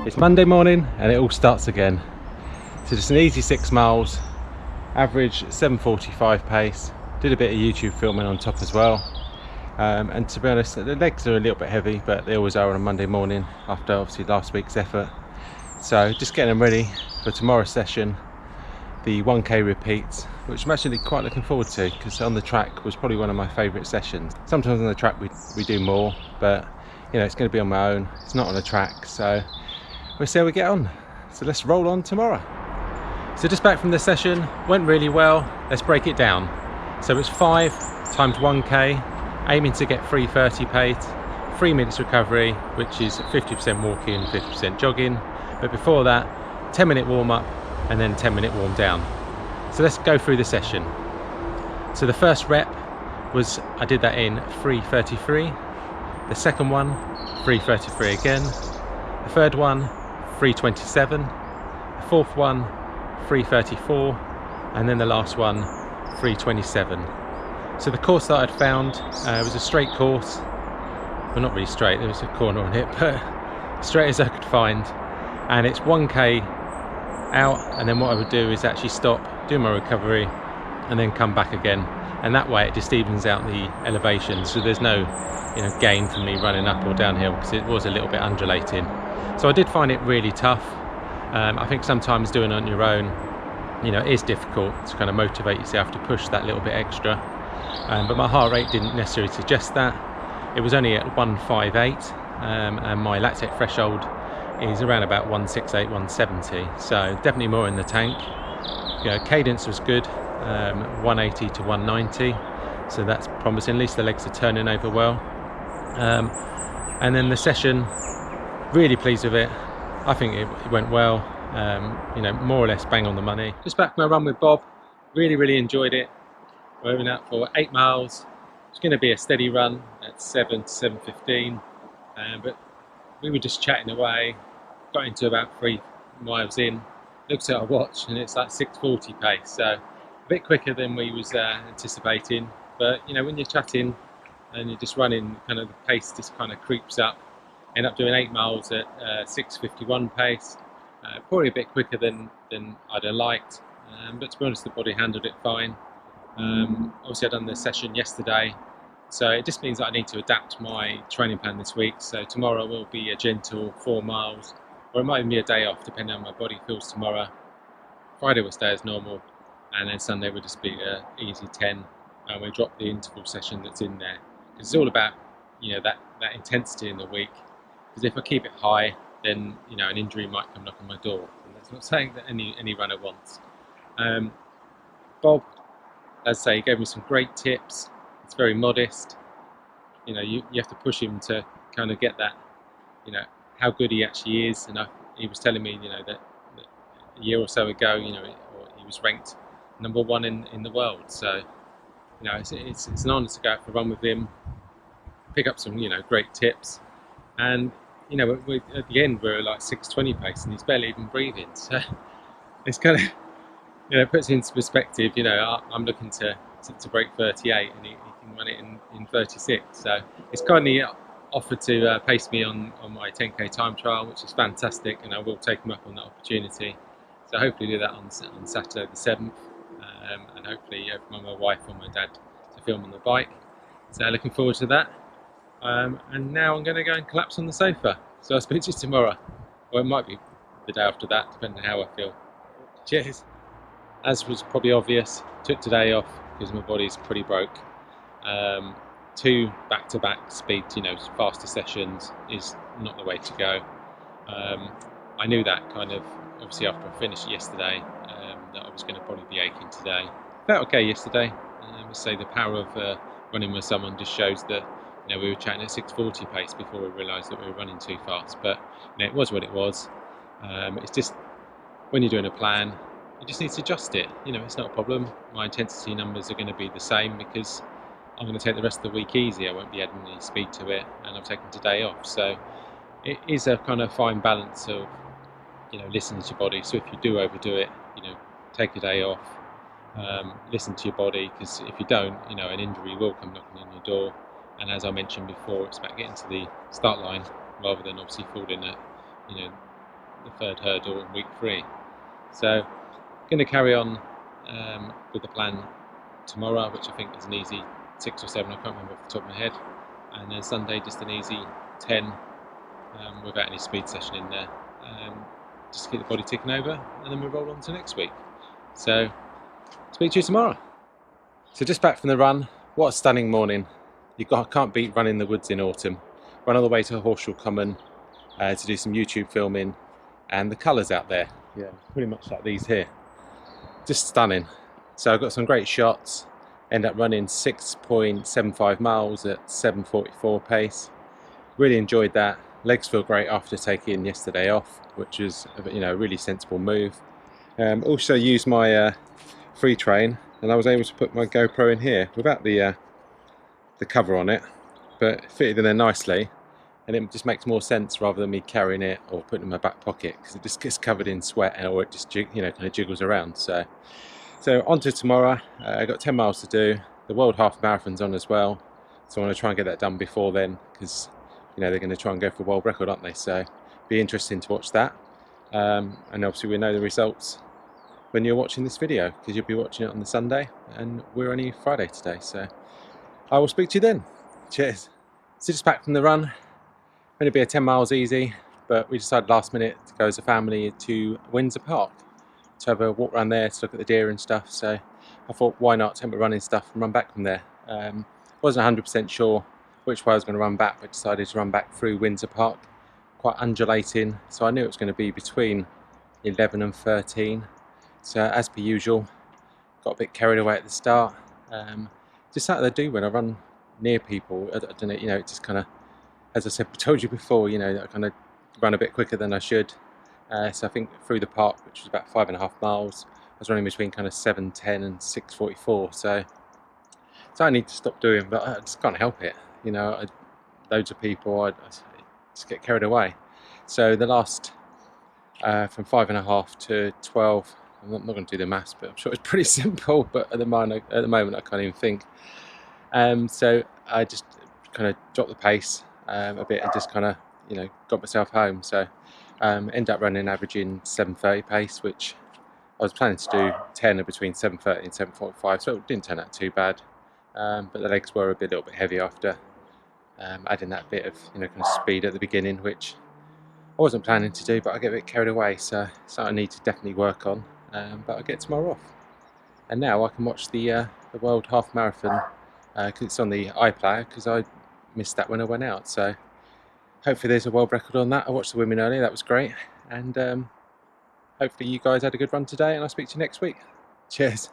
It's Monday morning and it all starts again. So just an easy 6 miles, average 7:45 pace. Did a bit of YouTube filming on top as well. And to be honest, the legs are a little bit heavy, but they always are on a Monday morning after obviously last week's effort. So just getting them ready for tomorrow's session, the 1k repeats, which I'm actually quite looking forward to, because on the track was probably one of my favourite sessions. Sometimes on the track we do more, but you know, it's going to be on my own. It's not on a track, so we'll see how we get on. So let's roll on tomorrow. So just back from the session, went really well. Let's break it down. So it's 5 times 1k, aiming to get 3:30 pace, 3 minutes recovery, which is 50% walking, 50% jogging. But before that, 10-minute warm up and then 10-minute warm down. So let's go through the session. So the first rep was, I did that in 3:33. The second one, 3:33 again. The third one, 3:27. The fourth one, 3:34. And then the last one, 3:27. So the course that I'd found was a straight course. Well, not really straight, there was a corner on it, but straight as I could find. And it's 1k out, and then what I would do is actually stop, do my recovery, and then come back again. And that way it just evens out the elevation, so there's no gain for me running up or downhill, because it was a little bit undulating. So I did find it really tough. I think sometimes doing it on your own, it is difficult to kind of motivate yourself to push that little bit extra. But my heart rate didn't necessarily suggest that. It was only at 158, and my lactate threshold is around about 168, 170. So definitely more in the tank. Cadence was good, 180 to 190. So that's promising. At least the legs are turning over well. And then the session, really pleased with it. I think it went well. More or less bang on the money. Just back from my run with Bob, really enjoyed it. We're going out for 8 miles. It's going to be a steady run at 7 to 7:15, but we were just chatting away. Got into about 3 miles in, looked at our watch, and it's like 6:40 pace, so a bit quicker than we was anticipating. But when you're chatting and you're just running, kind of the pace just kind of creeps up. End up doing 8 miles at 6:51 pace, probably a bit quicker than I'd have liked, but to be honest, the body handled it fine. Obviously I'd done the session yesterday, so it just means that I need to adapt my training plan this week. So tomorrow will be a gentle 4 miles, or it might even be a day off depending on how my body feels tomorrow. Friday will stay as normal, and then Sunday will just be an easy 10, and we'll drop the interval session that's in there. It's all about that intensity in the week, because if I keep it high, then an injury might come knocking on my door, and that's not saying that any runner wants. Bob, as I say, he gave me some great tips. It's very modest. You have to push him to kind of get that, how good he actually is. And he was telling me, that a year or so ago, he was ranked #1 in the world. So, it's an honour to go out for a run with him, pick up some, great tips. And, at the end, we're like 6:20 pace, and he's barely even breathing. So it's kind of, puts it into perspective. I'm looking to break 38, and he and run it in 36. So it's kindly offered to pace me on my 10k time trial, which is fantastic, and I will take him up on that opportunity. So hopefully do that on Saturday the 7th, and hopefully from my wife or my dad to film on the bike. So looking forward to that. And now I'm going to go and collapse on the sofa. So I'll speak to you tomorrow, or it might be the day after that, depending on how I feel. Cheers. As was probably obvious, took today off because my body's pretty broke. 2 back-to-back speed, faster sessions is not the way to go. I knew that kind of obviously after I finished yesterday, that I was going to probably be aching today. Felt okay yesterday. I must say the power of running with someone just shows that we were chatting at 6:40 pace before we realised that we were running too fast. But it was what it was. It's just when you're doing a plan, you just need to adjust it. It's not a problem. My intensity numbers are going to be the same because I'm going to take the rest of the week easy. I won't be adding any speed to it, and I'm taking today off. So it is a kind of fine balance of listening to your body. So if you do overdo it, take a day off. Listen to your body, because if you don't, an injury will come knocking on your door. And as I mentioned before, it's about getting to the start line rather than obviously falling at the 3rd hurdle in week 3. So going to carry on with the plan tomorrow, which I think is an easy 6 or 7, I can't remember off the top of my head, and then Sunday just an easy 10 without any speed session in there, just to keep the body ticking over, and then we'll roll on to next week. So speak to you tomorrow. So just back from the run. What a stunning morning. Can't beat running the woods in autumn. Run all the way to Horshall Common to do some YouTube filming, and the colours out there, pretty much like these here, just stunning. So I've got some great shots. End up running 6.75 miles at 7:44 pace. Really enjoyed that. Legs feel great after taking yesterday off, which was a really sensible move. Also used my free train, and I was able to put my GoPro in here without the cover on it, but it fitted in there nicely, and it just makes more sense rather than me carrying it or putting it in my back pocket, because it just gets covered in sweat, or it just kind of jiggles around. So on to tomorrow. I've got 10 miles to do. The World Half Marathon's on as well, so I want to try and get that done before then, because they're going to try and go for a world record, aren't they? So be interesting to watch that, and obviously we know the results when you're watching this video, because you'll be watching it on the Sunday, and we're only Friday today. So I will speak to you then. Cheers. So just back from the run. Going to be a 10 miles easy, but we decided last minute to go as a family to Windsor Park to have a walk around there to look at the deer and stuff. So I thought, why not take my running stuff and run back from there. Wasn't 100% sure which way I was going to run back, but decided to run back through Windsor Park. Quite undulating, so I knew it was going to be between 11 and 13. So as per usual, got a bit carried away at the start. Just something I do when I run near people. I don't know, it just kind of, as I said, told you before, I kind of run a bit quicker than I should. So I think through the park, which was about 5.5 miles, I was running between kind of 7:10 and 6:44. So I need to stop doing, but I just can't help it. Loads of people, I just get carried away. So the last, from 5.5 to 12, I'm not going to do the maths, but I'm sure it's pretty simple. But at the moment, I can't even think. So I just kind of dropped the pace a bit and just kind of, got myself home. So ended up running averaging 7:30 pace, which I was planning to do 10 between 7:30 and 7:45. So it didn't turn out too bad. But the legs were a little bit heavy after adding that bit of, kind of speed at the beginning, which I wasn't planning to do, but I get a bit carried away. So I need to definitely work on. But I'll get tomorrow off. And now I can watch the World Half Marathon, because it's on the iPlayer, because I missed that when I went out. So hopefully there's a world record on that. I watched the women earlier, that was great. And hopefully you guys had a good run today, and I'll speak to you next week. Cheers.